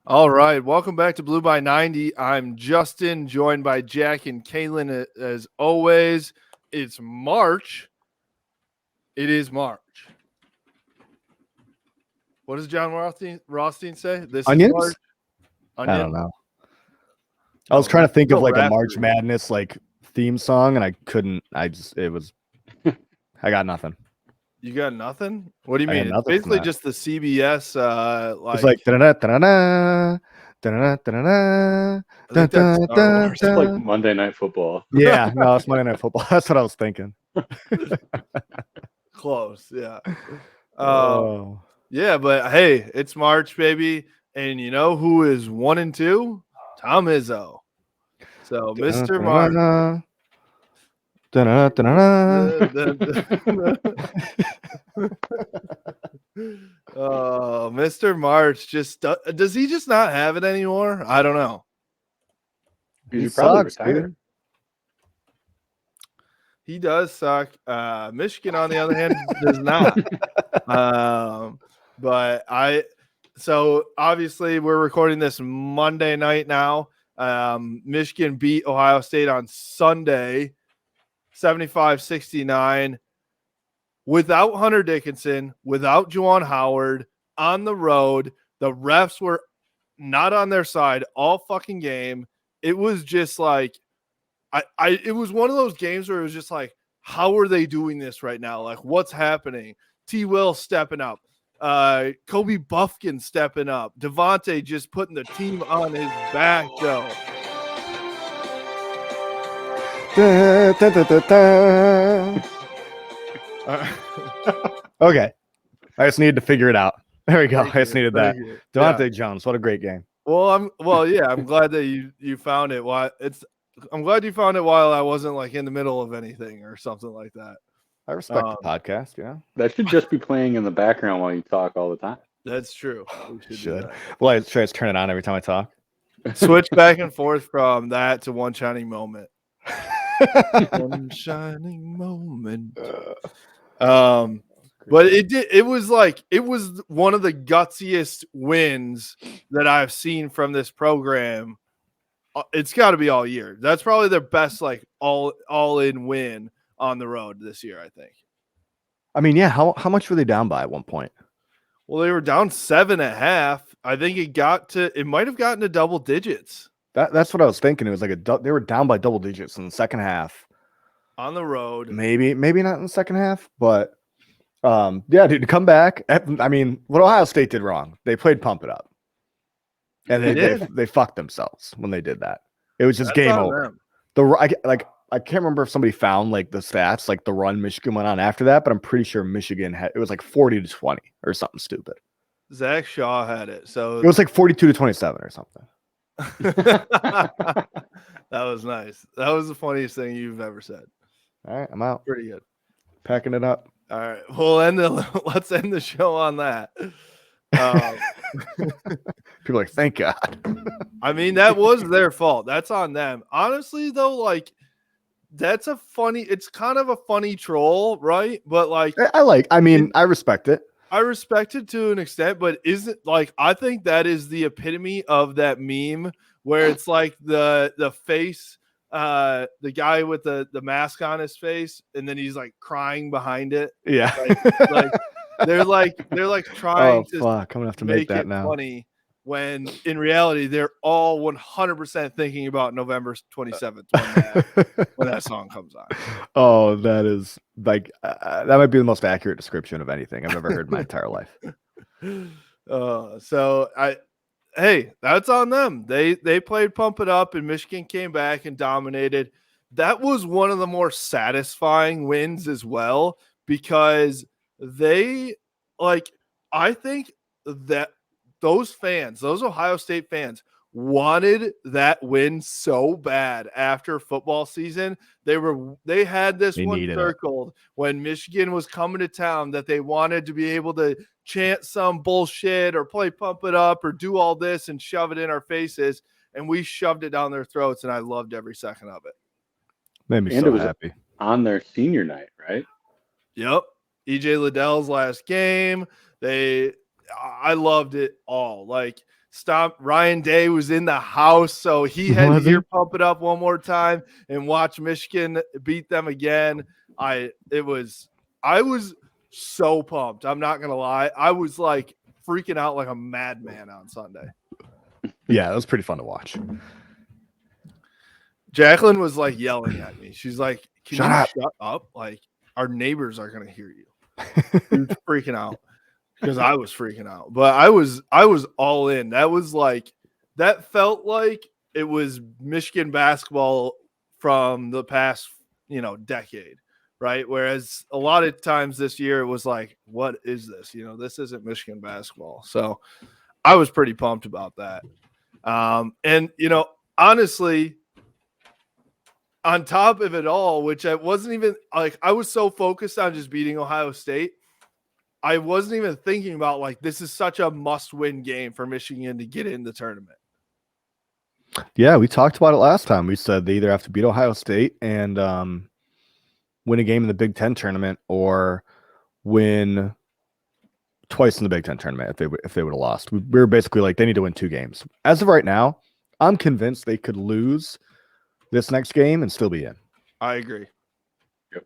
All right, welcome back to Blue by 90. I'm Justin, joined by Jack and Kaylin as always. It's March. It is March. What does John Rothstein say? This Onions? is March. I don't know. I was trying to think of like a March Madness like theme song, and I couldn't. I got nothing. You got nothing? What do you I mean? got It's basically just the CBS. It's like da-da-da-da-da, da-da-da-da-da, I think that's Star Wars. It's like Monday Night Football. Yeah, no, it's Monday Night Football. That's what I was thinking. Close, yeah. Yeah, but hey, it's March, baby, and you know who is 1-2? Tom Izzo. So, Mr. March. Mr. March does he just not have it anymore? I don't know. He probably sucks, retired. dude. He does suck. Michigan, on the other hand, does not. So obviously we're recording this Monday night now. Michigan beat Ohio State on Sunday, 75-69, without Hunter Dickinson, without Juwan Howard, on the road. The refs were not on their side all fucking game. It was just like, it was one of those games where it was just like, how are they doing this right now? Like, what's happening? T. Will stepping up. Kobe Buffkin stepping up. Devontae just putting the team on his back, though. Okay. I just needed to figure it out. There we go. I just needed that. Devontae Jones, what a great game. Well, I'm glad that you found it. I'm glad you found it while I wasn't like in the middle of anything or something like that. I respect the podcast, yeah. That should just be playing in the background while you talk all the time. That's true. We should. Well, I try to turn it on every time I talk. Switch back and forth from that to One Shining Moment. One shining moment. But it was one of the gutsiest wins that I've seen from this program. It's got to be all year. That's probably their best like all in win on the road this year, I think. I mean, yeah, how much were they down by at one point? Well, they were down 7.5. I think it might have gotten to double digits. That's what I was thinking. It was like they were down by double digits in the second half. On the road. Maybe not in the second half, but yeah, dude, to come back. I mean, what Ohio State did wrong, they played pump it up. And they fucked themselves when they did that. It was just game over. I can't remember if somebody found like the stats, like the run Michigan went on after that, but I'm pretty sure Michigan it was like 40-20 or something stupid. Zach Shaw had it. So it was like 42-27 or something. That was nice. That was the funniest thing you've ever said. All right, I'm out. Pretty good. Packing it up. All right. Let's end the show on that. People are like, thank God. I mean, that was their fault. That's on them. Honestly, though, like it's kind of a funny troll, right? But like I respect it. I respect it to an extent, but isn't like I think that is the epitome of that meme where it's like the face, the guy with the mask on his face, and then he's like crying behind it. Yeah, like they're like trying to fuck. I'm gonna have to make that it now. Funny when in reality they're all 100% thinking about November 27th when that song comes on. Oh, that is like that might be the most accurate description of anything I've ever heard in my entire life. Hey, that's on them. They played pump it up, and Michigan came back and dominated. That was one of the more satisfying wins as well, because I think that those Ohio State fans wanted that win so bad after football season. They had this one circled when Michigan was coming to town that they wanted to be able to chant some bullshit or play pump it up or do all this and shove it in our faces. And we shoved it down their throats, and I loved every second of it. Made me so happy. On their senior night, right? Yep. EJ Liddell's last game. I loved it all. Like stop. Ryan Day was in the house, so he had Was to he? ear pump it up one more time and watch Michigan beat them again. I was so pumped. I'm not gonna lie. I was like freaking out like a madman on Sunday. Yeah, it was pretty fun to watch. Jacqueline was like yelling at me. She's like, "Can Shut you up. shut up? Like our neighbors are gonna hear you." She was freaking out because I was freaking out. But I was all in. That felt like it was Michigan basketball from the past, decade, right? Whereas a lot of times this year it was like, what is this? This isn't Michigan basketball. So I was pretty pumped about that. And honestly, on top of it all, which I wasn't even like, I was so focused on just beating Ohio State, I wasn't even thinking about like, this is such a must-win game for Michigan to get in the tournament. Yeah, we talked about it last time. We said they either have to beat Ohio State and win a game in the Big Ten tournament, or win twice in the Big Ten tournament if they would have lost. We were basically like, they need to win 2 games. As of right now, I'm convinced they could lose this next game and still be in. I agree. Yep.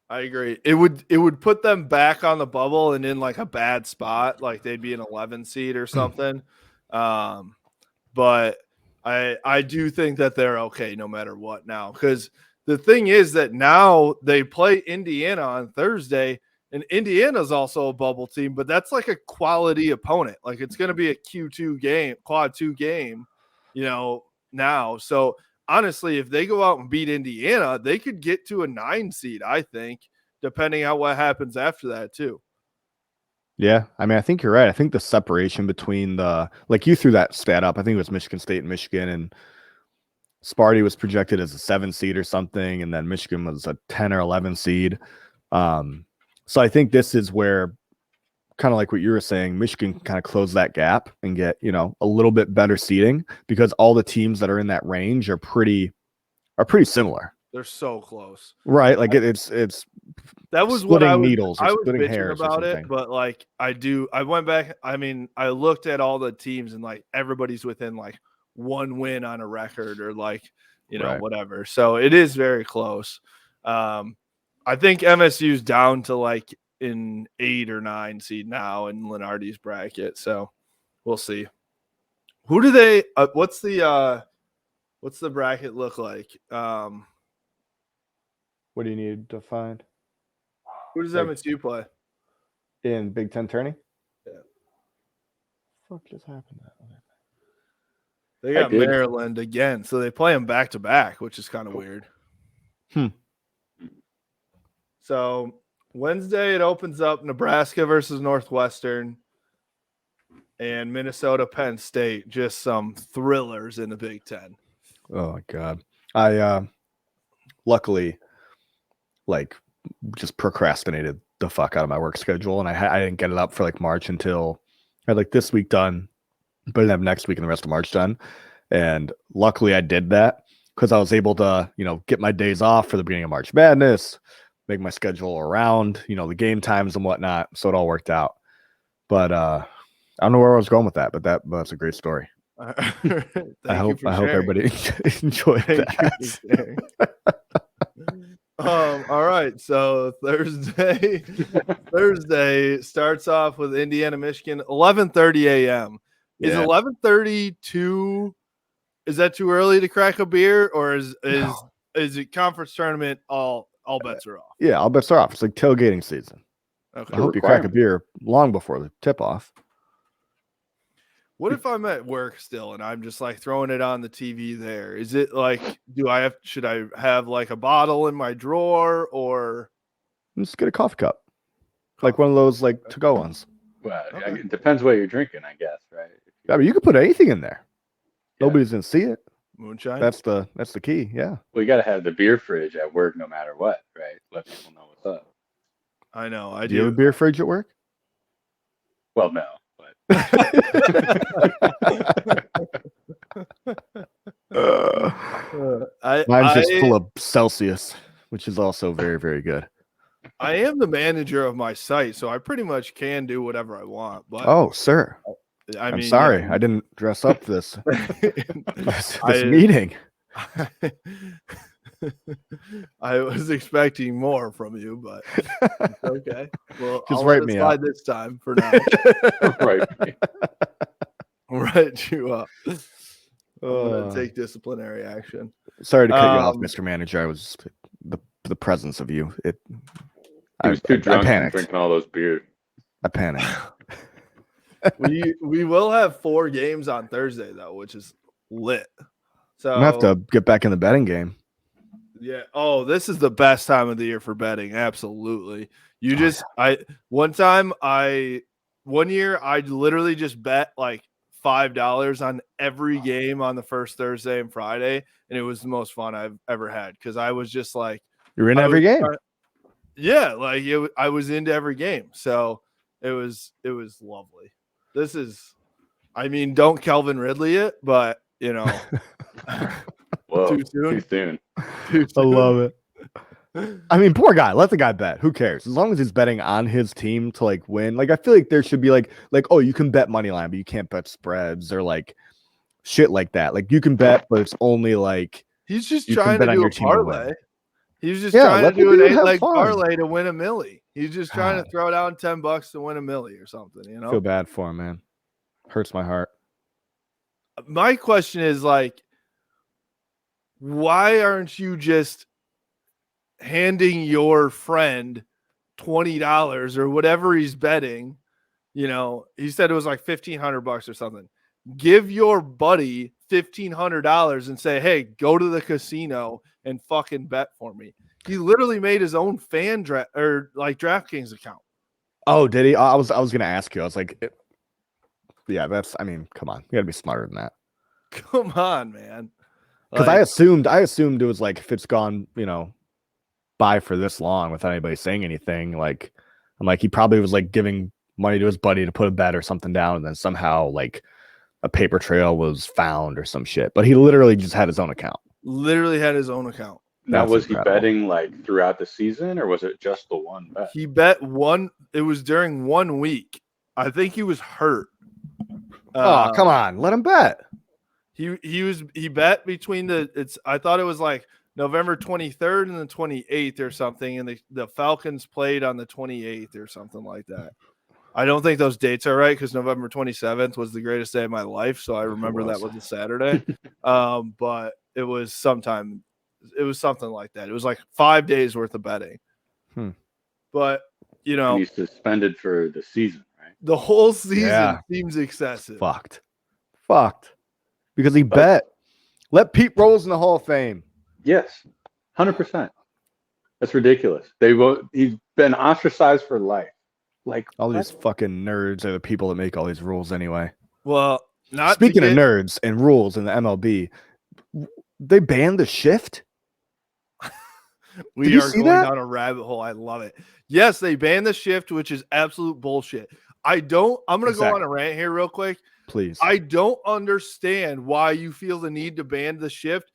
I agree. It would put them back on the bubble and in like a bad spot, like they'd be an 11 seed or something. But I do think that they're okay no matter what now, because the thing is that now they play Indiana on Thursday, and Indiana's also a bubble team, but that's like a quality opponent. Like it's going to be a Q2 game, quad 2 game, now. So honestly, if they go out and beat Indiana, they could get to a 9 seed, I think, depending on what happens after that too. Yeah, I mean, I think you're right. I think the separation between like you threw that stat up, I think it was Michigan State and Michigan, and Sparty was projected as a 7 seed or something, and then Michigan was a 10 or 11 seed. So I think this is where, kind of like what you were saying, Michigan can kind of close that gap and get, a little bit better seeding, because all the teams that are in that range are pretty similar. They're so close. Right. Like it's that was what I was, needles or I was splitting bitching hairs or about it, something. but like I went back. I mean, I looked at all the teams and like everybody's within like 1 win on a record or like, Right. whatever. So it is very close. I think MSU's down to like an 8 or 9 seed now in Lenardi's bracket. So we'll see. Who do they, what's the bracket look like? What do you need to find Who does MSU play? in Big Ten tourney? Yeah. What the fuck just happened? They got did. Maryland again. So they play them back to back, which is kind of weird. So Wednesday, it opens up Nebraska versus Northwestern and Minnesota, Penn State. Just some thrillers in the Big Ten. Oh my God. I luckily like just procrastinated the fuck out of my work schedule, and I didn't get it up for like March until I had like this week done, but I didn't have next week and the rest of March done. And luckily I did that because I was able to, get my days off for the beginning of March Madness, make my schedule around, the game times and whatnot. So it all worked out. But I don't know where I was going with that, but that's a great story. I hope everybody enjoyed that. All right. So Thursday starts off with Indiana, Michigan, 11:30 a.m. Is 11:30 is that too early to crack a beer, or is it conference tournament? All bets are off. Yeah, all bets are off. It's like tailgating season. Okay. I hope you crack a beer long before the tip off. What if I'm at work still and I'm just like throwing it on the TV there? Is it like, should I have like a bottle in my drawer, or just get a coffee cup? Like one of those like to-go ones. Well, Okay. it depends what you're drinking, I guess, right? Yeah, but you could put anything in there. Yeah. Nobody's gonna see it. moonshine? That's the key. Yeah. Well, you got to have the beer fridge at work no matter what, right? Let people know what's up. I know. I Do you have a do. beer fridge at work? Well, no, but Mine's just full of Celsius, which is also very, very good. I am the manager of my site, so I pretty much can do whatever I want. But Oh, sir. I'm sorry, I didn't dress up this meeting. I was expecting more from you, but it's okay. Well, Just I'll write let it me slide up. this time for now. Right. I'll write you up. I'm gonna take disciplinary action. Sorry to cut you off, Mr. Manager. I was the presence of you. He was too drunk I from panicked. drinking all those beers. I panicked. We will have 4 games on Thursday though, which is lit. So I'm gonna have to get back in the betting game. Yeah. Oh, this is the best time of the year for betting. Absolutely. One year I literally just bet like $5 on every game on the first Thursday and Friday, and it was the most fun I've ever had because I was just like, you're in every game. I was into every game, so it was lovely. This is, I mean, don't Calvin Ridley it, but you know. Whoa, Too soon. I love it. I mean, poor guy. Let the guy bet. Who cares? As long as he's betting on his team to like win. Like, I feel like there should be like, oh, you can bet money line, but you can't bet spreads or like shit like that. Like, you can bet, but it's only like he's just trying to do a parlay. He's just trying to do an 8-leg parlay to win a milli. He's just trying to throw down $10 to win a milli or something. You know, I feel bad for him, man. Hurts my heart. My question is like, why aren't you just handing your friend $20 or whatever he's betting? You know, he said it was like $1,500 or something. Give your buddy $1,500 and say, hey, go to the casino and fucking bet for me. He literally made his own fan draft or like DraftKings account. Oh, did he? I was gonna ask you. I was like, yeah, I mean, come on, you gotta be smarter than that. Come on, man. Because I assumed it was like, if it's gone, you know, by for this long without anybody saying anything, like, I'm like, he probably was like giving money to his buddy to put a bet or something down, and then somehow like a paper trail was found or some shit. But he literally just had his own account. Now, was he betting like throughout the season, or was it just the one bet? He bet one. It was during 1 week. I think he was hurt. Oh, come on, let him bet. He bet between I thought it was like November 23rd and the 28th or something, and the Falcons played on the 28th or something like that. I don't think those dates are right because November 27th was the greatest day of my life, so I remember that was a Saturday. But it was something like that. It was like 5 days worth of betting. But you know, and he's suspended for the season, right? The whole season seems excessive. Fucked. Because he bet. Let Pete Rose in the Hall of Fame. Yes, 100%. That's ridiculous. He's been ostracized for life. Like all these fucking nerds are the people that make all these rules anyway. Well, speaking of nerds and rules in the MLB, they banned the shift. We are going down a rabbit hole. I love it. Yes, they banned the shift, which is absolute bullshit. I'm going to go on a rant here real quick. Please. I don't understand why you feel the need to ban the shift.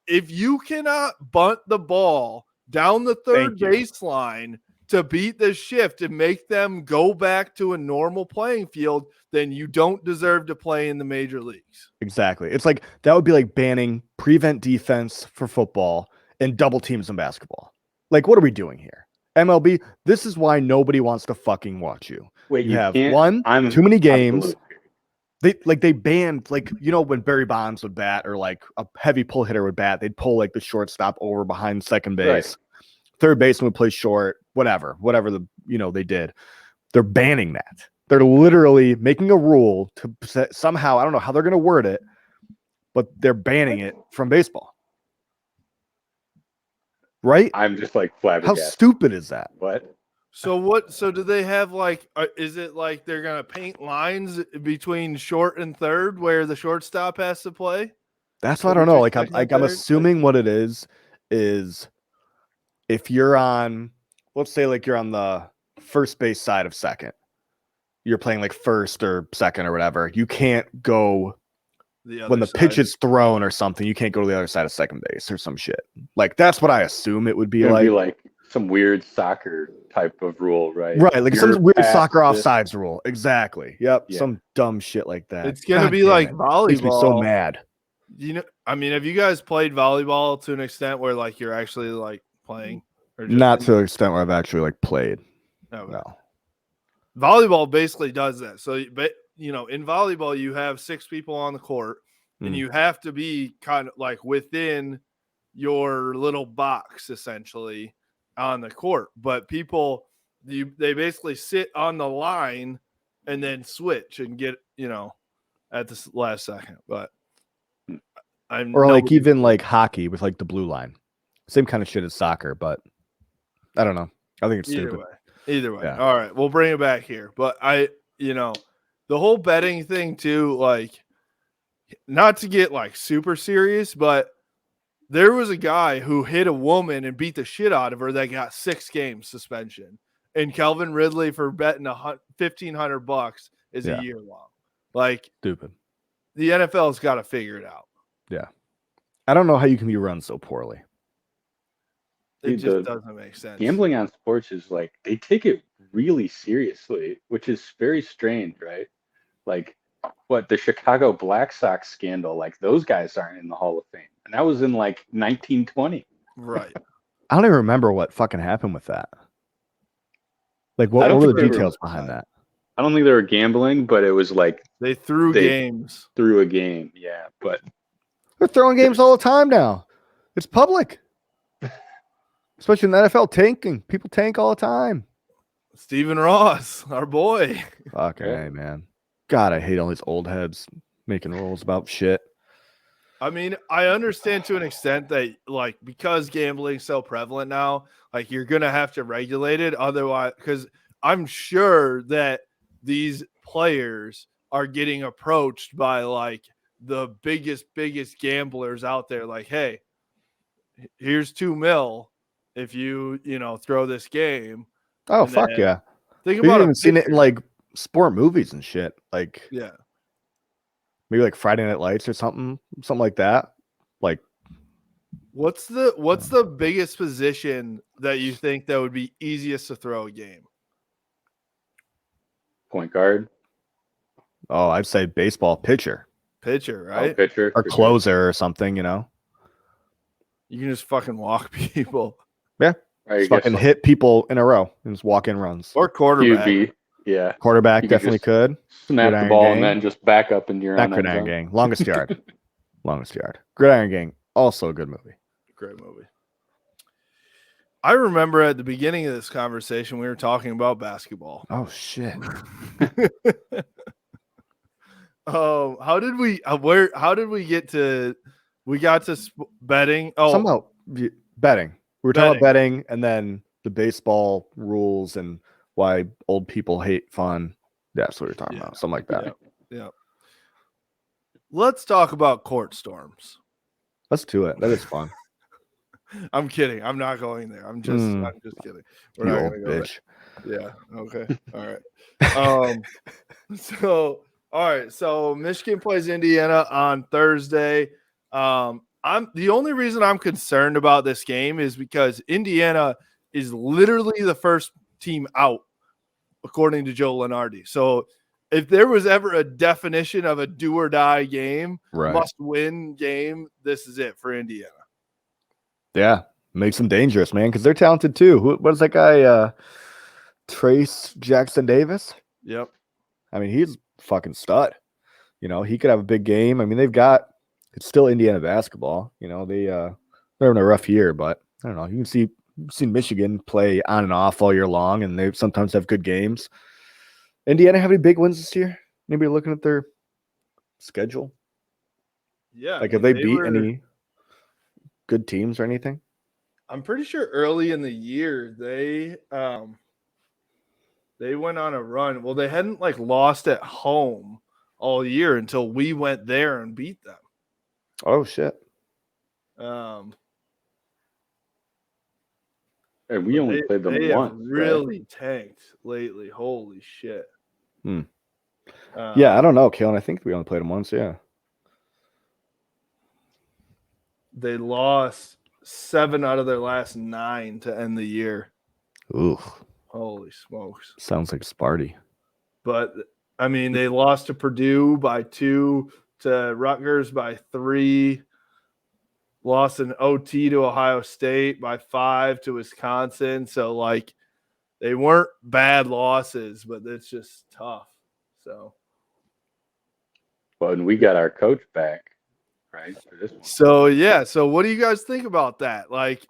If you cannot bunt the ball down the third baseline to beat the shift and make them go back to a normal playing field, then you don't deserve to play in the major leagues. Exactly. It's like that would be like banning prevent defense for football and double teams in basketball. Like, what are we doing here? MLB, this is why nobody wants to fucking watch you. Wait, you have too many games. They banned, like, you know, when Barry Bonds would bat or like a heavy pull hitter would bat, they'd pull like the shortstop over behind second base. Right. Third baseman would play short, whatever they did. They're banning that. They're literally making a rule to somehow, I don't know how they're going to word it, but they're banning it from baseball. Right? I'm just like flabbergasted. How stupid is that? What? So do they have like, is it like they're going to paint lines between short and third where the shortstop has to play? That's what I don't know. Like I'm assuming what it is if you're on, let's say like you're on the first base side of second, you're playing like first or second or whatever. You can't go when the pitch is thrown or something. You can't go to the other side of second base or some shit. Like that's what I assume it would be like. Be like some weird soccer type of rule, right? Right, like You're some weird past soccer this- offsides rule. Exactly. Yep, Yeah. some dumb shit like that. It's gonna God be damn like it. volleyball. Makes me so mad. You know, I mean, have you guys played volleyball to an extent where like you're actually like playing? Or just Not to the extent where I've actually like played. Okay. No. Volleyball basically does that. So, but you know, in volleyball, you have 6 people on the court, and Mm. you have to be kind of like within your little box essentially on the court. But people, they basically sit on the line and then switch and get, you know, at the last second. But I'm Or like nobody- even like hockey with like the blue line. Same kind of shit as soccer, but I don't know. I think it's stupid. Either way. Yeah. All right, we'll bring it back here. But you know, the whole betting thing too, like, not to get like super serious, but there was a guy who hit a woman and beat the shit out of her that got 6 games suspension. And Calvin Ridley for betting $1,500 is Yeah. a year long. Like, Stupid. the NFL's got to figure it out. Yeah. I don't know how you can be run so poorly. It Dude, just the doesn't make sense. Gambling on sports is like they take it really seriously, which is very strange, right? Like what the Chicago Black Sox scandal, like those guys aren't in the Hall of Fame. And that was in like 1920. Right. I don't even remember what fucking happened with that. Like, I what don't were the think they were- details behind that? I don't think they were gambling, but it was like They threw They- games. through a game. Yeah. But They're throwing games all the time now. It's public. Especially in the NFL, tanking. People tank all the time. Stephen Ross, our boy. Fucking Yeah. hey, man. God, I hate all these old heads making rules about shit. I mean, I understand to an extent that, like, because gambling's so prevalent now, like, you're gonna have to regulate it. Otherwise, because I'm sure that these players are getting approached by like the biggest gamblers out there. Like, hey, here's $2 million if you throw this game. Oh, And fuck then- yeah. Think We've about even seen it in like sport movies and shit. Like yeah. maybe like Friday Night Lights or something like that. Like, What's the biggest position that you think that would be easiest to throw a game? point guard, oh, I'd say baseball pitcher Pitcher, right? pitcher, or for sure. closer or something, you know? You can just fucking walk people. I Just guess fucking like hit people in a row and just walk in runs. Or quarterback. QB. Yeah. Quarterback You could definitely just could. Snap Gridiron the ball gang. and then just back up in your Not own end Gridiron zone. Gang. Longest Yard. Longest Yard. Gridiron Gang. Also a good movie. Great movie. I remember at the beginning of this conversation, we were talking about basketball. Oh, shit. How did we get to? We got to betting. Oh, Somehow betting. We were talking about betting and then the baseball rules and why old people hate fun. That's what we were talking about. Something like that. yeah. Let's talk about court storms. Let's do it. That is fun. I'm kidding. I'm not going there. I'm just kidding. We're You not old gonna go there. bitch. Yeah. Okay. All right. All right. So Michigan plays Indiana on Thursday. I'm the only reason I'm concerned about this game is because Indiana is literally the first team out, according to Joe Lenardi. So if there was ever a definition of a do or die game, Right. must win game, this is it for Indiana. Yeah. Makes them dangerous, man, because they're talented too. What is that guy? Trace Jackson Davis? Yep. I mean, he's fucking stud. You know, he could have a big game. I mean, it's still Indiana basketball. You know, they're having a rough year, but I don't know. You've seen Michigan play on and off all year long, and they sometimes have good games. Indiana have any big wins this year? Anybody looking at their schedule? Yeah. Like, have they beat any good teams or anything? I'm pretty sure early in the year they went on a run. Well, they hadn't like lost at home all year until we went there and beat them. Oh shit! And we only played them they once. have really tanked lately. Holy shit. Yeah, I don't know, Kalen. I think we only played them once. Yeah. They lost 7 out of their last 9 to end the year. Ooh, Holy smokes. sounds like Sparty. But, I mean, they lost to Purdue by 2, to Rutgers by 3, lost an OT to Ohio State by 5, to Wisconsin. So, like, they weren't bad losses, but it's just tough. So, Well, and we got our coach back, right, for this one. So, yeah. So, what do you guys think about that? Like,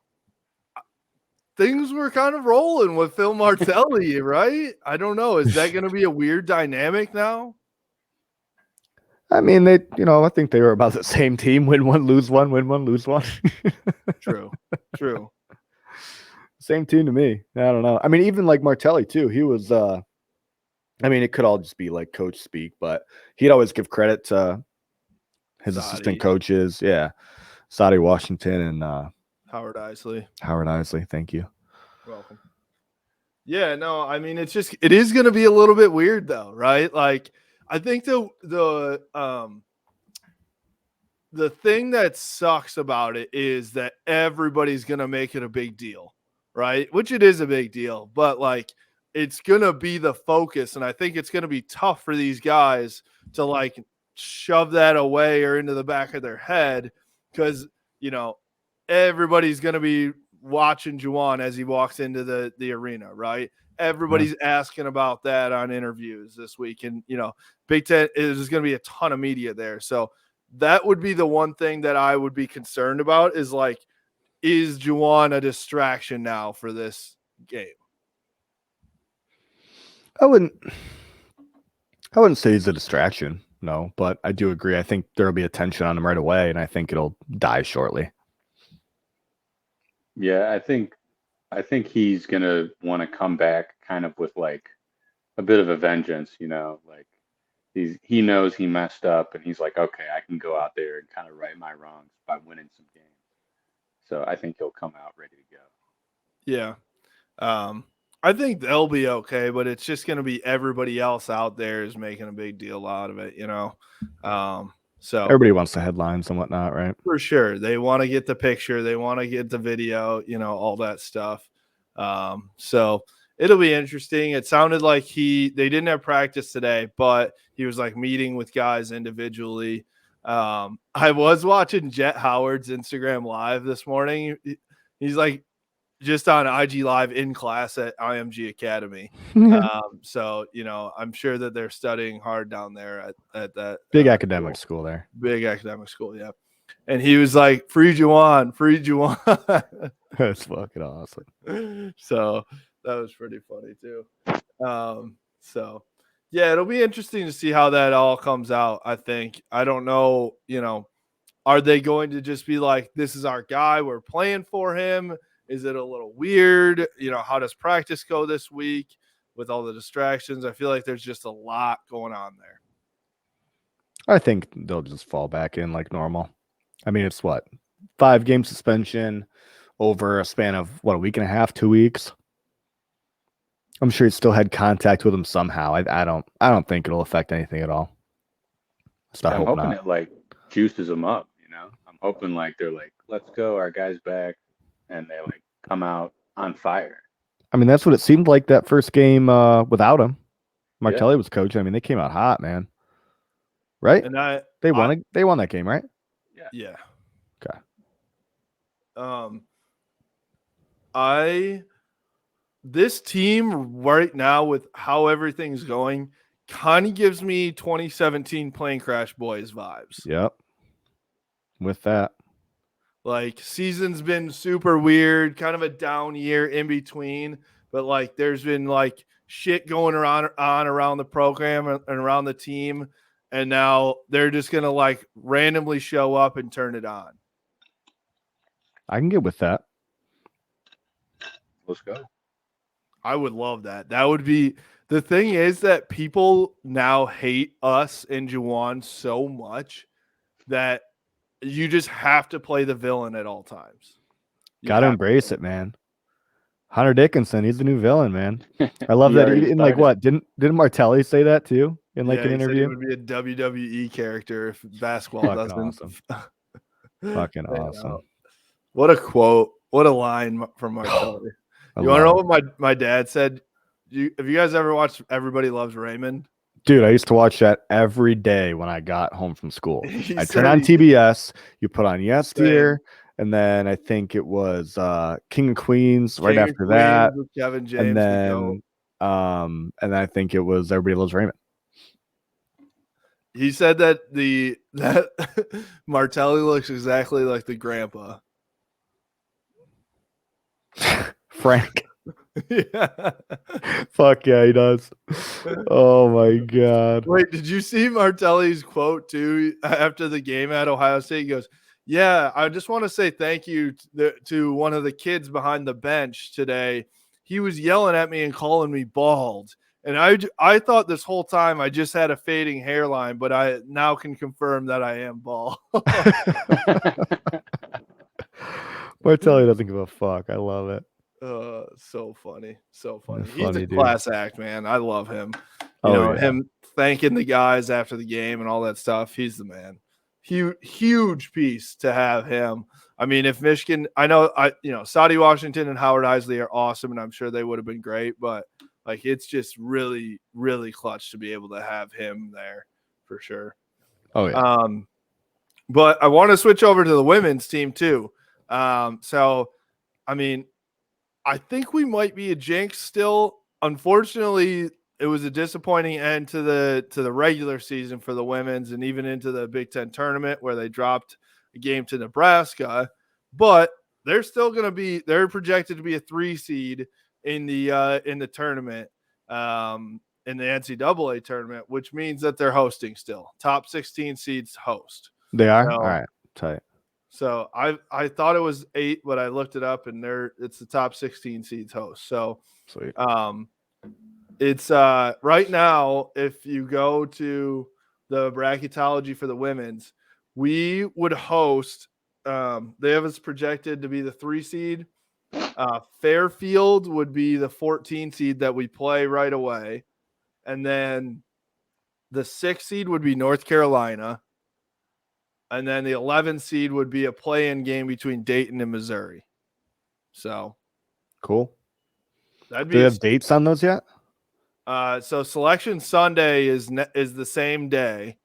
things were kind of rolling with Phil Martelli, right? I don't know. Is that going to be a weird dynamic now? I mean, I think they were about the same team. Win one, lose one, win one, lose one. True. Same team to me. I don't know. I mean, even like Martelli too. He was. I mean, it could all just be like coach speak, but he'd always give credit to his assistant coaches. Yeah, Sadi Washington and Howard Isley. Thank you. Welcome. Yeah, no, I mean, it is going to be a little bit weird though, right? Like, I think the thing that sucks about it is that everybody's going to make it a big deal, right? Which it is a big deal, but like, it's going to be the focus. And I think it's going to be tough for these guys to like shove that away or into the back of their head because, everybody's going to be watching Juwan as he walks into the arena, right? Everybody's asking about that on interviews this week. And, Big Ten is going to be a ton of media there. So that would be the one thing that I would be concerned about is like, is Juwan a distraction now for this game? I wouldn't say he's a distraction, no, but I do agree. I think there'll be attention on him right away, and I think it'll die shortly. Yeah, I think he's gonna want to come back kind of with like a bit of a vengeance, like he knows he messed up and he's like, okay, I can go out there and kind of right my wrongs by winning some games. So I think he'll come out ready to go. Yeah. I think they'll be okay, but it's just going to be everybody else out there is making a big deal out of it, So everybody wants the headlines and whatnot, right? For sure. They want to get the picture. They want to get the video, all that stuff. So it'll be interesting. It sounded like they didn't have practice today, but he was like meeting with guys individually. I was watching Jet Howard's Instagram live this morning. He's like just on IG Live in class at IMG Academy. So, I'm sure that they're studying hard down there at that big academic school there. Big academic school, yeah. And he was like, free Juwan. That's fucking awesome. So that was pretty funny too. So yeah, it'll be interesting to see how that all comes out. I think. I don't know, are they going to just be like, this is our guy, we're playing for him? Is it a little weird? How does practice go this week with all the distractions? I feel like there's just a lot going on there. I think they'll just fall back in like normal. I mean, it's 5-game suspension over a span of a week and a half, 2 weeks. I'm sure he still had contact with him somehow. I don't think it'll affect anything at all. I'm hoping it like juices them up. I'm hoping like they're like, let's go, our guy's back. And they like come out on fire. I mean, that's what it seemed like that first game without him. Martelli was coaching. I mean, they came out hot, man. Right? And they won that game, right? Yeah. Okay. This team right now with how everything's going kind of gives me 2017 Plane Crash Boys vibes. Yep. With that. Like, season's been super weird, kind of a down year in between, but like there's been like shit going around the program and around the team, and now they're just gonna like randomly show up and turn it on. I can get with that. Let's go. I would love that. That would be the thing is that people now hate us and Juwan so much that you just have to play the villain at all times. Gotta embrace it, man. Hunter Dickinson, he's the new villain, man. I love that. In like what? Didn't Martelli say that too in like an interview? It would be a WWE character if basketball doesn't. Awesome. Fucking awesome. What a quote. What a line from Martelli. You want to know what my dad said? Have you guys ever watched Everybody Loves Raymond? Dude, I used to watch that every day when I got home from school. He I said turn on he- TBS, you put on Yes Same. Dear, and then I think it was King of Queens right King of after Queens that. with Kevin James. And the GOAT. then I think it was Everybody Loves Raymond. He said that that Martelli looks exactly like the grandpa. Frank. Yeah. Fuck yeah, he does. Oh my god. Wait, did you see Martelli's quote too after the game at Ohio State? He goes, "Yeah, I just want to say thank you to one of the kids behind the bench today. He was yelling at me and calling me bald. And I thought this whole time I just had a fading hairline, but I now can confirm that I am bald." Martelli doesn't give a fuck. I love it. So funny. So funny. That's He's funny, a dude. class act, man. I love him. Oh, yeah. Him thanking the guys after the game and all that stuff. He's the man. Huge piece to have him. I mean, if Michigan, I know, Sadie Washington and Howard Isley are awesome, and I'm sure they would have been great, but like it's just really, really clutch to be able to have him there for sure. Oh yeah. But I want to switch over to the women's team too. So, I mean, I think we might be a jinx still. Unfortunately, it was a disappointing end to the regular season for the women's and even into the Big Ten tournament where they dropped a game to Nebraska. But they're still going to be – they're projected to be a 3 seed in the tournament, in the NCAA tournament, which means that they're hosting still. Top 16 seeds host. They are? So, all right. Tight. So I thought it was 8, but I looked it up and it's the top 16 seeds host. So Sweet. it's right now, if you go to the bracketology for the women's, we would host they have us projected to be the 3 seed. Fairfield would be the 14 seed that we play right away. And then the 6 seed would be North Carolina. And then the 11 seed would be a play-in game between Dayton and Missouri. So cool. That'd be. Do they have dates on those yet? So Selection Sunday is the same day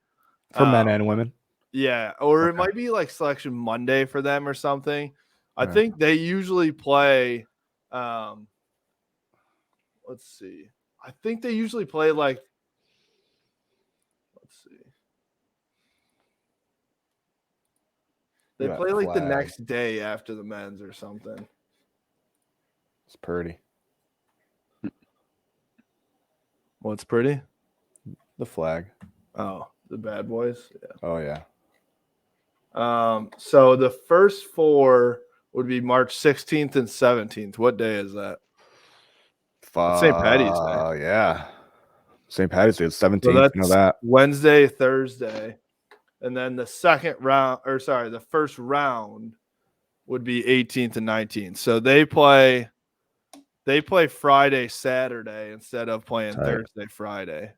For men and women. Yeah, or Okay. it might be like Selection Monday for them or something. I Right. think they usually play. Let's see. I think they usually play like. Let's see. They That play like the flag. next day after the men's or something. It's pretty. What's pretty? The flag. Oh, the bad boys. Yeah. Oh yeah. So the first 4 would be March 16th and 17th. What day is that? St. Patty's Day. Oh yeah. St. Patty's Day is 17th. So that's you know that. Wednesday, Thursday. And then the first round would be 18th and 19th. So they play Friday, Saturday instead of playing Tight. Thursday, Friday.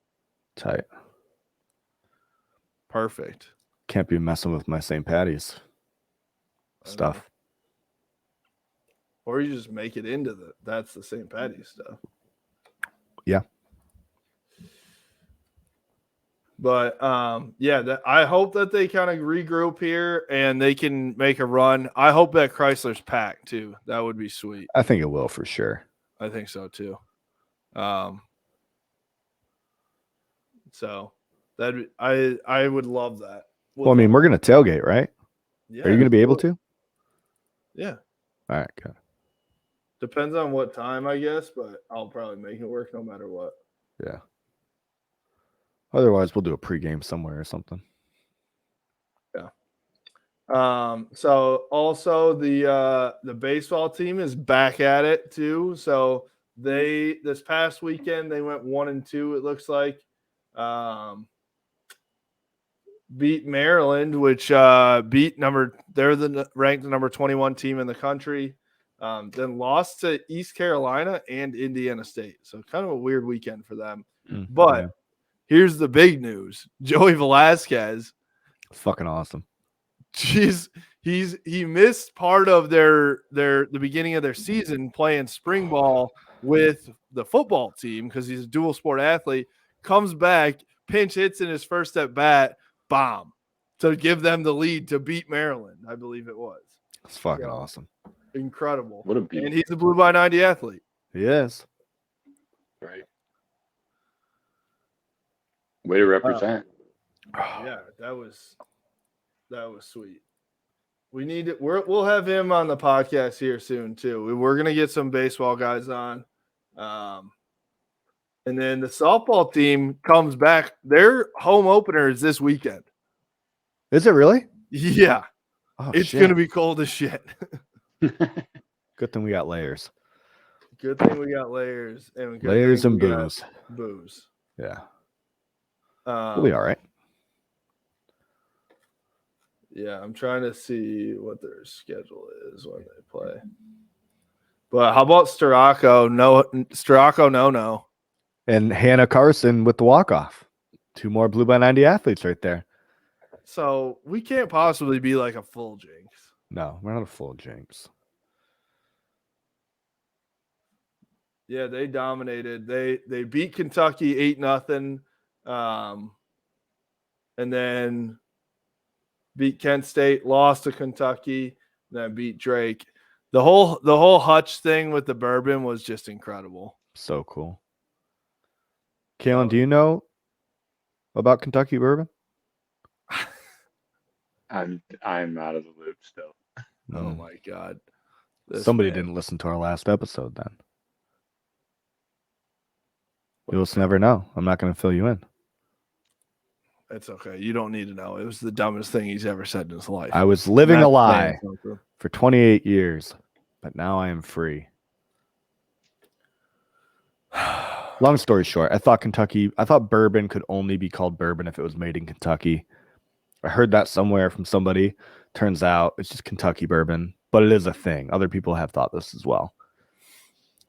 Tight. Perfect. Can't be messing with my St. Patty's stuff. Or you just make it into that's the St. Patty's stuff. Yeah. But I hope that they kind of regroup here and they can make a run. I hope that Chrysler's packed too. That would be sweet. I think it will for sure. I think so too. So that I would love that. Well, I mean, we're gonna tailgate, right? Yeah, Are you gonna be able to? Yeah. All right, good. Depends on what time, I guess, but I'll probably make it work no matter what. Yeah. Otherwise, we'll do a pregame somewhere or something. Yeah. So also the baseball team is back at it too. So this past weekend they went 1-2. It looks like beat Maryland, which they're ranked number 21 team in the country. Then lost to East Carolina and Indiana State. So kind of a weird weekend for them. But yeah. Here's the big news. Joey Velazquez Fucking awesome. he missed part of the beginning of their season playing spring ball with the football team because he's a dual sport athlete. Comes back, pinch hits in his first at bat, bomb to give them the lead to beat Maryland. I believe it was. It's fucking awesome. Incredible. What a beat. And he's a blue by 90 athlete. He is. Right. Way to represent. Yeah, that was sweet. We need it. We'll have him on the podcast here soon too. We're gonna get some baseball guys on, and then the softball team comes back. Their home opener is this weekend. Is it really? Yeah, Oh, it's shit. gonna be cold as shit. Good thing we got layers. Good thing we got layers and Layers and booze. Booze. Yeah. We'll be all right. Yeah, I'm trying to see what their schedule is when they play. But how about Storako? No. And Hannah Carson with the walk-off. 2 more blue by 90 athletes right there. So we can't possibly be like a full jinx. No, we're not a full jinx. Yeah, they dominated. They beat Kentucky 8-0, and then beat Kent State, lost to Kentucky, then beat Drake. The whole Hutch thing with the bourbon was just incredible. So cool. Kalen, do you know about Kentucky bourbon? I'm out of the loop still. Oh my God. Somebody didn't listen to our last episode then. You'll just never know. I'm not going to fill you in. It's okay. You don't need to know. It was the dumbest thing he's ever said in his life. I was living a lie saying for 28 years, but now I am free. Long story short, I thought bourbon could only be called bourbon if it was made in Kentucky. I heard that somewhere from somebody. Turns out it's just Kentucky bourbon, but it is a thing. Other people have thought this as well.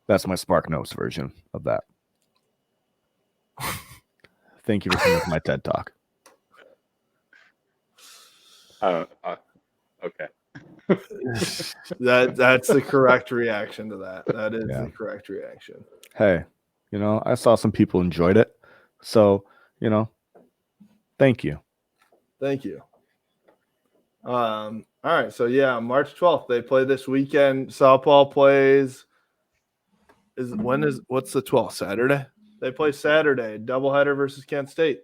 That's my Spark Notes version of that. Thank you for coming to my TED Talk. Okay. That's the correct reaction to that. That is the correct reaction. Hey, I saw some people enjoyed it. So, thank you. Thank you. All right. So yeah, March 12th, they play this weekend. Softball plays. What's the 12th? Saturday? They play Saturday, doubleheader versus Kent State.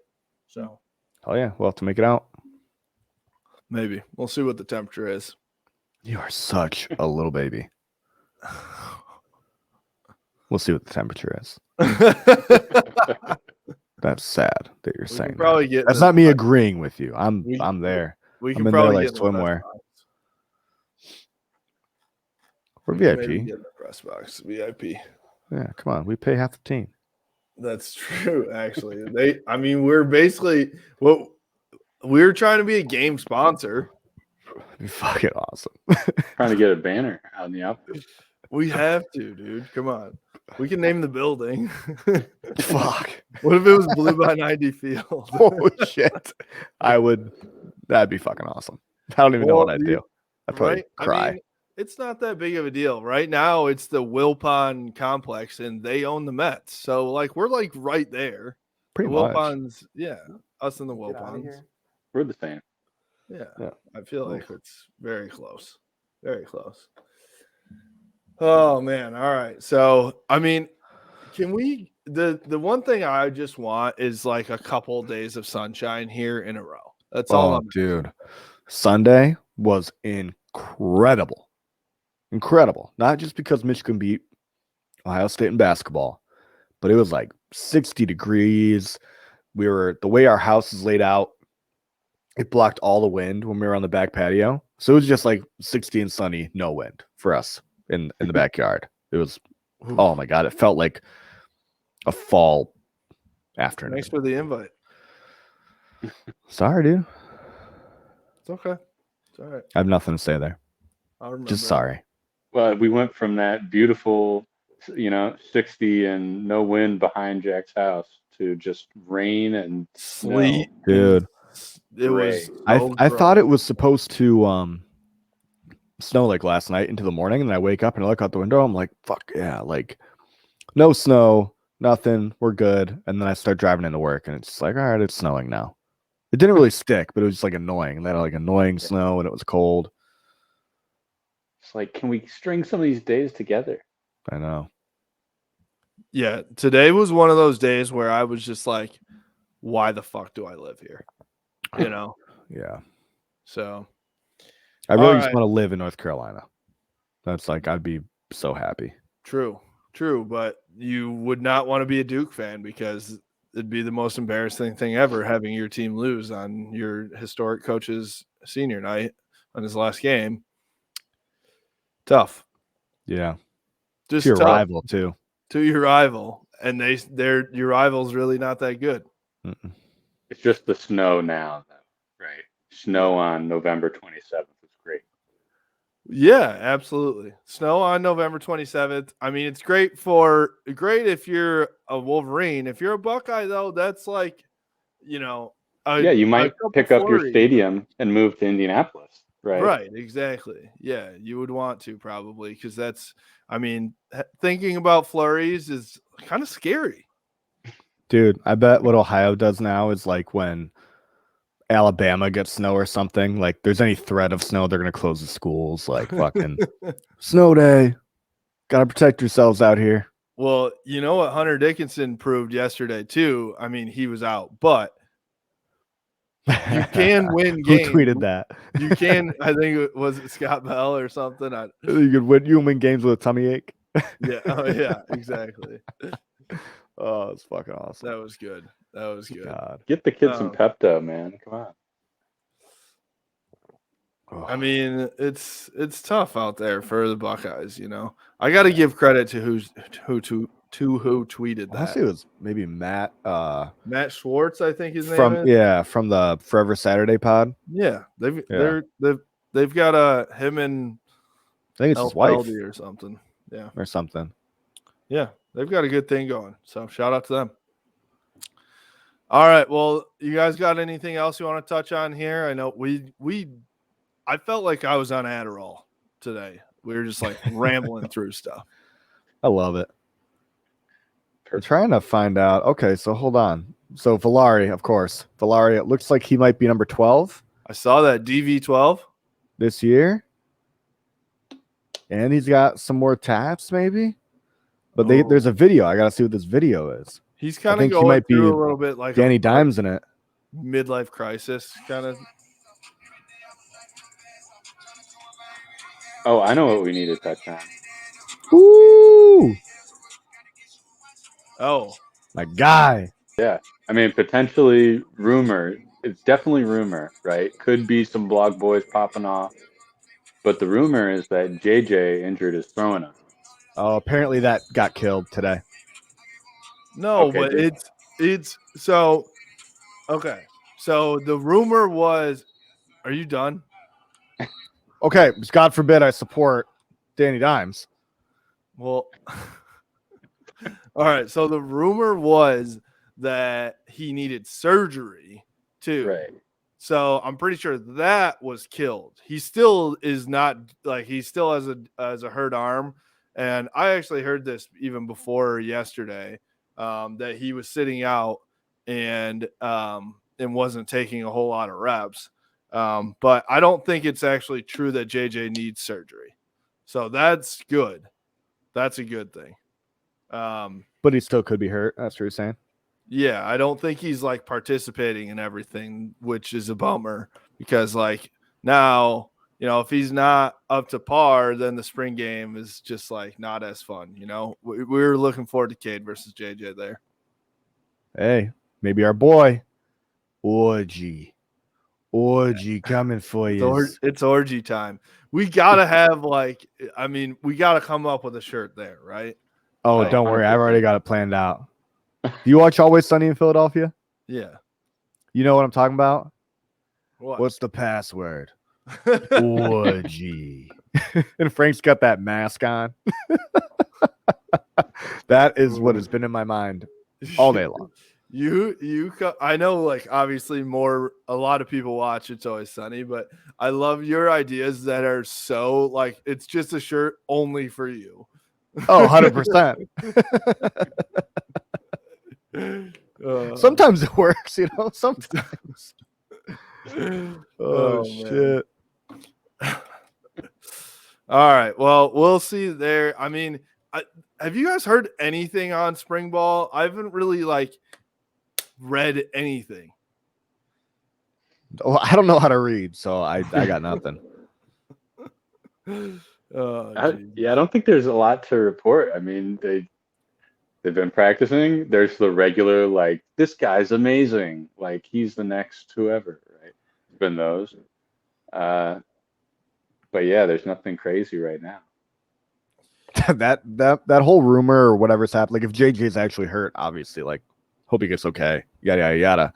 So, oh yeah, we'll have to make it out. Maybe we'll see what the temperature is. You are such a little baby. We'll see what the temperature is. That's sad that you're saying. That. That's not me agreeing with you. I'm there. We I'm can in probably there like get swimwear. We're Maybe VIP. get in the press box. VIP. Yeah, come on. We pay half the team. That's true, actually. We're basically we're trying to be a game sponsor. It'd be fucking awesome. Trying to get a banner out in the outfield. We have to, dude. Come on. We can name the building. Fuck. What if it was Blue by 90 Field? Holy shit. That'd be fucking awesome. I don't even know what I'd do. I'd probably cry. It's not that big of a deal. Right now, it's the Wilpon complex, and they own the Mets. So, we're right there. Pretty the much. Wilpons, yeah. Us and the Wilpons. We're the same. Yeah. I feel like it's very close. Very close. Oh, man. All right. So, can we – the one thing I just want is, a couple days of sunshine here in a row. That's all I'm dude. Sunday was incredible. Incredible. Not just because Michigan beat Ohio State in basketball, but it was 60 degrees. The way our house is laid out, it blocked all the wind when we were on the back patio. So it was just 60 and sunny, no wind for us in the backyard. It was, oh my God, it felt like a fall afternoon. Thanks for the invite. Sorry, dude. It's okay. It's all right. I have nothing to say there. I'll remember. Just sorry. Well, we went from that beautiful, 60 and no wind behind Jack's house to just rain and sleet, dude. It was. Gray. I thought it was supposed to snow like last night into the morning, and I wake up and I look out the window. I'm like, fuck yeah, like no snow, nothing, we're good. And then I start driving into work, and it's just like, all right, it's snowing now. It didn't really stick, but it was just like annoying. And then like annoying snow, and it was cold. It's like, can we string some of these days together? I know. Yeah, today was one of those days where I was just like, why the fuck do I live here? You know? Yeah. So I really All just right. want to live in North Carolina. That's like, I'd be so happy. true, but you would not want to be a Duke fan because it'd be the most embarrassing thing ever having your team lose on your historic coach's senior night on his last game. Tough. Yeah. Just To your tough. rival too. To your rival. And your rival's really not that good. Mm-mm. It's just the snow now, though, right? Snow on November 27th was great. Yeah, absolutely. Snow on November 27th. I mean, it's great if you're a Wolverine. If you're a Buckeye, though, that's like, you know, Yeah, you might couple pick up your flurries. stadium and move to Indianapolis, right? Right, exactly. Yeah, you would want to probably because that's, I mean, thinking about flurries is kind of scary. Dude, I bet what Ohio does now is like when Alabama gets snow or something, like there's any threat of snow, they're gonna close the schools. Like fucking snow day. Gotta protect yourselves out here. Well, you know what Hunter Dickinson proved yesterday too. I mean, he was out, but you can win Who games. tweeted that? You can. I think it was Scott Bell or something. You can win games with a tummy ache. Yeah. Oh, yeah. Exactly. Oh, it's fucking awesome. That was good. God. Get the kids some Pepto, man. Come on. I mean, it's tough out there for the Buckeyes. You know, I got to give credit to who tweeted I that. it was maybe Matt. Matt Schwartz, I think his name is. From the Forever Saturday pod. Yeah, they've got him and I think it's his wife LD or something. Yeah, or something. Yeah, they've got a good thing going. So shout out to them. All right. Well, you guys got anything else you want to touch on here? I know I felt like I was on Adderall today. We were just like rambling through stuff. I love it. We're trying to find out. Okay, so hold on. So Valari, of course. Valari, it looks like he might be number 12 I saw that DV12 this year. And he's got some more taps, maybe. But there's a video. I gotta see what this video is. He's kind of going through a little bit like Danny Dimes in it. Midlife crisis kind of. Oh, I know what we need to touch on. Ooh, Oh, my guy. Yeah. I mean, potentially rumor. It's definitely rumor, right? Could be some blog boys popping off. But the rumor is that JJ injured his throwing arm. Oh, apparently that got killed today. no, Okay, but dude. it's so okay. So the rumor was, are you done? Okay, God forbid I support Danny Dimes. Well, all right. So the rumor was that he needed surgery too. Right. So I'm pretty sure that was killed. He still is not like he still has a hurt arm, and I actually heard this even before yesterday that he was sitting out and wasn't taking a whole lot of reps. But I don't think it's actually true that JJ needs surgery. So that's good. That's a good thing. But he still could be hurt. That's what you're saying. Yeah, I don't think he's like participating in everything, which is a bummer because like now, you know, if he's not up to par, then the spring game is just like not as fun. You know, we're looking forward to Cade versus JJ there. Hey, maybe our boy Orgy coming for you. It's orgy time. We gotta have we gotta come up with a shirt there, right? Oh, don't worry, I've already got it planned out. Do you watch Always Sunny in Philadelphia? Yeah. You know what I'm talking about? What? What's the password? Orgy. And Frank's got that mask on. That is what has been in my mind all day long. I know, like, obviously a lot of people watch It's Always Sunny, but I love your ideas that are so like it's just a shirt only for you. Oh, 100%. Sometimes it works, you know. Sometimes. Oh shit. All right. Well, we'll see there. I mean, have you guys heard anything on spring ball? I haven't really like read anything. Oh, I don't know how to read, so I got nothing. Oh, I don't think there's a lot to report. I mean, they've been practicing. There's the regular, like, this guy's amazing. Like, he's the next whoever, right? There's been those. But yeah, there's nothing crazy right now. that whole rumor or whatever's happened, like if JJ's actually hurt, obviously, like, hope he gets okay. Yada yada yada.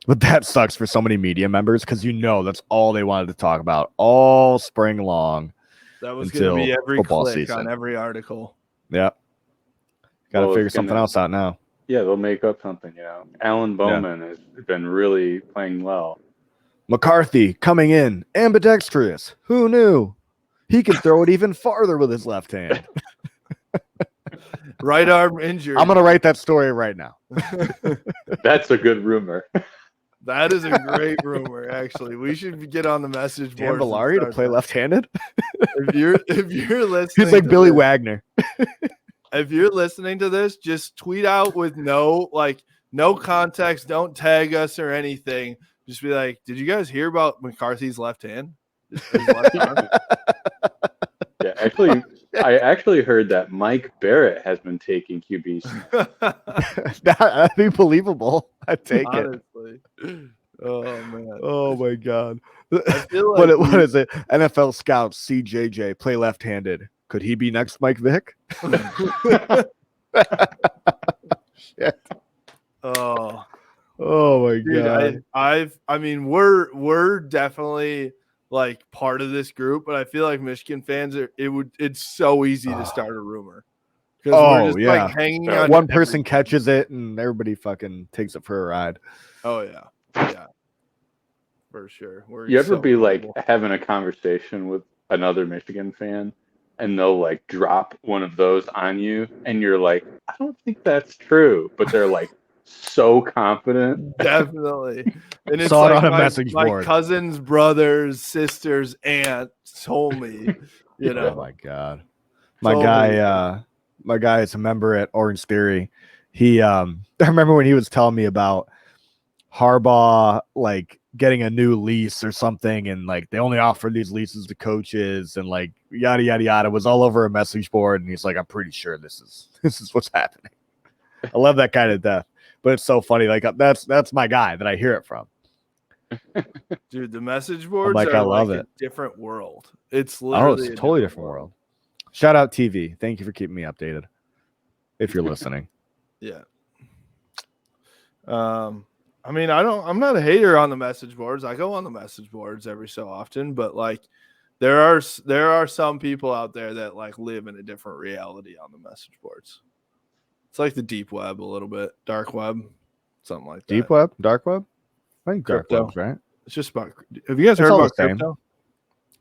But that sucks for so many media members because that's all they wanted to talk about all spring long. That was going to be every click season. On every article. Yeah. Got to figure something else out now. Yeah, they'll make up something, you know. Alan Bowman has been really playing well. McCarthy coming in, ambidextrous. Who knew? He can throw it even farther with his left hand. Right arm injury. I'm going to write that story right now. That's a good rumor. That is a great rumor, actually. We should get on the message board. Dan Villari to play left-handed? If you're listening, he's like Billy Wagner. If you're listening to this, just tweet out with no context. Don't tag us or anything. Just be like, did you guys hear about McCarthy's left hand? His left arm? Yeah, actually, I actually heard that Mike Barrett has been taking QBs. That'd be believable. I'd take Honestly. it. Oh man. Oh my god. I feel like what is it? NFL scouts see JJ play left-handed. Could he be next Mike Vick? Shit. Oh my god. I mean, we're definitely like part of this group, but I feel like Michigan fans it's so easy to start a rumor. We're just like hanging on. One person catches it and everybody fucking takes it for a ride. Oh yeah. Yeah. For sure. You ever be like having a conversation with another Michigan fan and they'll like drop one of those on you and you're like, I don't think that's true, but they're like so confident. Definitely. And it's saw like it on a message board. My cousins, brothers, sisters, aunt told me, you know. Oh my god. My guy is a member at Orange Theory. I remember when he was telling me about Harbaugh like getting a new lease or something, and like they only offer these leases to coaches and like yada yada yada. It was all over a message board, and he's like, I'm pretty sure this is what's happening. I love that guy to death. But it's so funny. Like that's my guy that I hear it from. Dude, the message boards like, are I love like it. a different world. It's literally it's a totally different world. Shout out TV. Thank you for keeping me updated. If you're listening. Yeah. I mean, I'm not a hater on the message boards. I go on the message boards every so often, but like there are some people out there that like live in a different reality on the message boards. It's like the deep web a little bit, dark web, something like that. Deep web, dark web? I think dark Crypto. web's right. It's just about. Have you guys heard about crypto?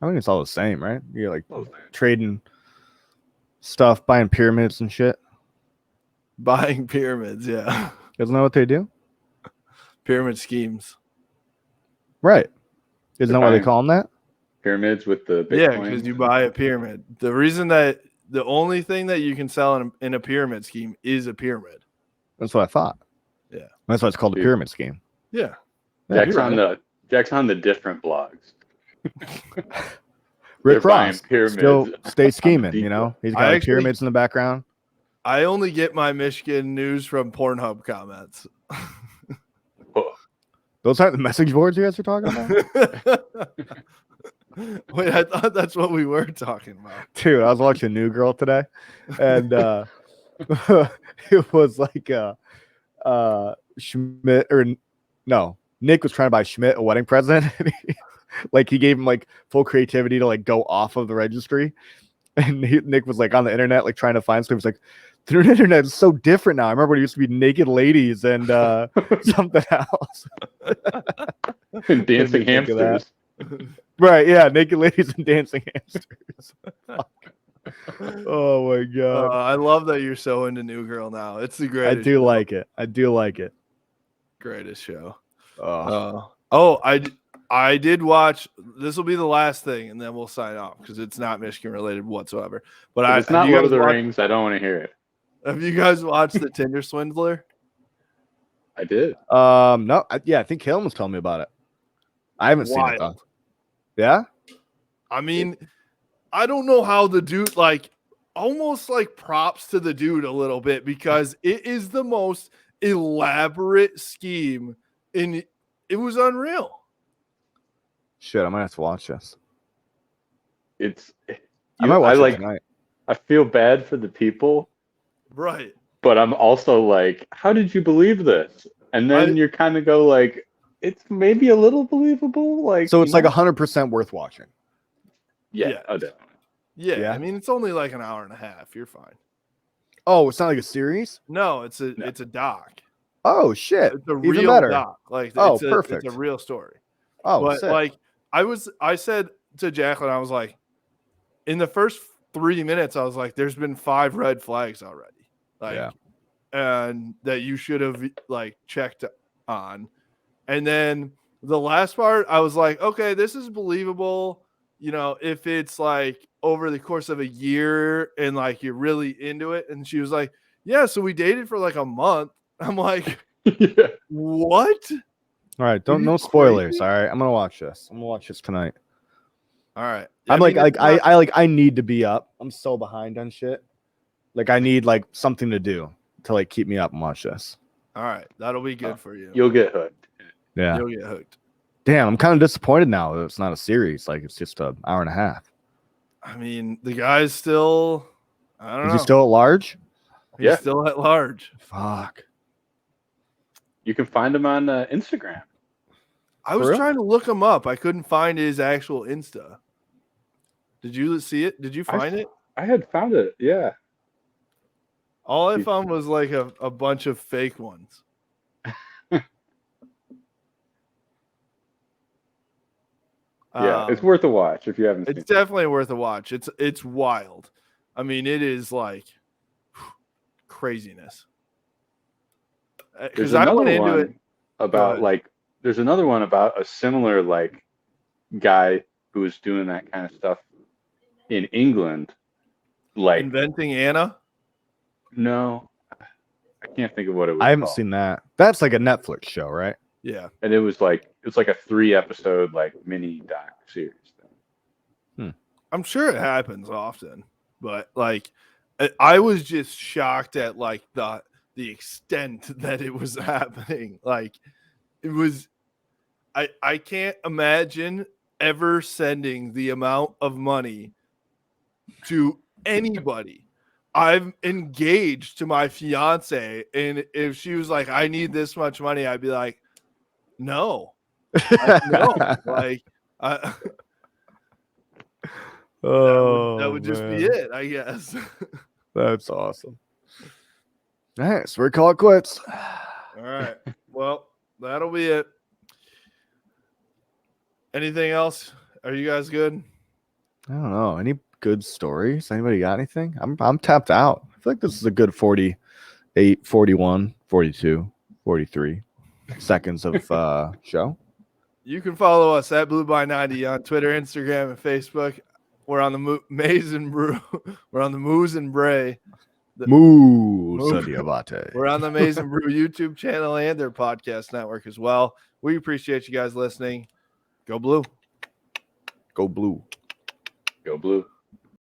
I think it's all the same, right? You're like trading stuff, buying pyramids and shit. Buying pyramids, yeah. Isn't that what they do? Pyramid schemes. Right. Isn't that why they call them that? Pyramids with the Bitcoin. Yeah, because you buy a pyramid. The reason that the only thing that you can sell in a pyramid scheme is a pyramid. That's what I thought. Yeah. That's why it's called a pyramid scheme. Yeah. Jack's on the different blogs. Rick Ross still stay scheming, you know? He's got like pyramids in the background. I only get my Michigan news from Pornhub comments. Those aren't the message boards you guys are talking about? Wait, I thought that's what we were talking about. Dude, I was watching New Girl today, and it was like Schmidt Nick was trying to buy Schmidt a wedding present. Like he gave him like full creativity to like go off of the registry. And Nick was like on the internet, like trying to find stuff. He was like, The internet is so different now. I remember it used to be naked ladies and something else. And dancing think of that. hamsters. Right, yeah, naked ladies and dancing hamsters. Fuck. Oh my god. I love that you're so into New Girl now. It's the I greatest. do show. like it. I do like it. Greatest show. Oh. I did watch. This will be the last thing, and then we'll sign off because it's not Michigan related whatsoever. But If it's not Lord of the Rings, I don't want to hear it. Have you guys watched the Tinder Swindler? I did. No, I think Halen was telling me about it. I haven't seen it though. Yeah? I mean, I don't know how the dude, like, almost like props to the dude a little bit because it is the most elaborate scheme and it was unreal. Shit, I might have to watch this. I might watch it tonight. I feel bad for the people. Right. But I'm also like, how did you believe this? And then you kind of go like, it's maybe a little believable. Like, so it's like 100% worth watching. Yeah. Oh, definitely. Yeah. I mean, it's only like an hour and a half. You're fine. Oh, it's not like a series? No, it's a doc. Oh shit. It's a Even real better. doc. Like, perfect. It's a real story. Oh, but sick. like I said to Jacqueline, I was like, in the first 3 minutes, I was like, there's been 5 red flags already. Like, and that you should have like checked on. And then the last part, I was like, okay, this is believable. You know, if it's like over the course of a year and like you're really into it. And she was like, yeah, so we dated for like a month. I'm like, what? All right, no spoilers. All right, I'm gonna watch this. I'm gonna watch this tonight. All right. I need to be up. I'm so behind on shit. Like I need like something to do to like keep me up and watch this. All right, that'll be good for you. You'll get hooked. Yeah, you'll get hooked. Damn, I'm kind of disappointed now that it's not a series. Like it's just an hour and a half. I mean, the guy's still. I don't know. Is he still at large? He's still at large. Fuck. You can find him on Instagram. I was trying to look him up. I couldn't find his actual Insta. Did you see it? Did you find it? I had found it. Yeah. All I found was like a bunch of fake ones. Yeah, it's worth a watch if you haven't seen it. It's definitely worth a watch. It's wild. I mean, it is like craziness. There's another one about there's another one about a similar like guy who was doing that kind of stuff in England. Like Inventing Anna? No. I can't think of what it was. I haven't seen that. That's like a Netflix show, right? Yeah. And it was like a 3-episode like mini doc series thing. I'm sure it happens often, but like I was just shocked at like the extent that it was happening. Like it was I can't imagine ever sending the amount of money to anybody. I'm engaged to my fiance, and if she was like, I need this much money, I'd be like, no. That would just be it, I guess. That's awesome. All right, so we call it quits. All right. Well, that'll be it. Anything else? Are you guys good? I don't know. Any good stories? Anybody got anything? I'm tapped out. I feel like this is a good 48, 41, 42, 43 seconds of show. You can follow us at Blue by 90 on Twitter, Instagram, and Facebook. We're on the Maize and Brew. We're on the Moose and Bray. We're on the Maize and Brew YouTube channel and their podcast network as well. We appreciate you guys listening. Go Blue. Go Blue. Go Blue.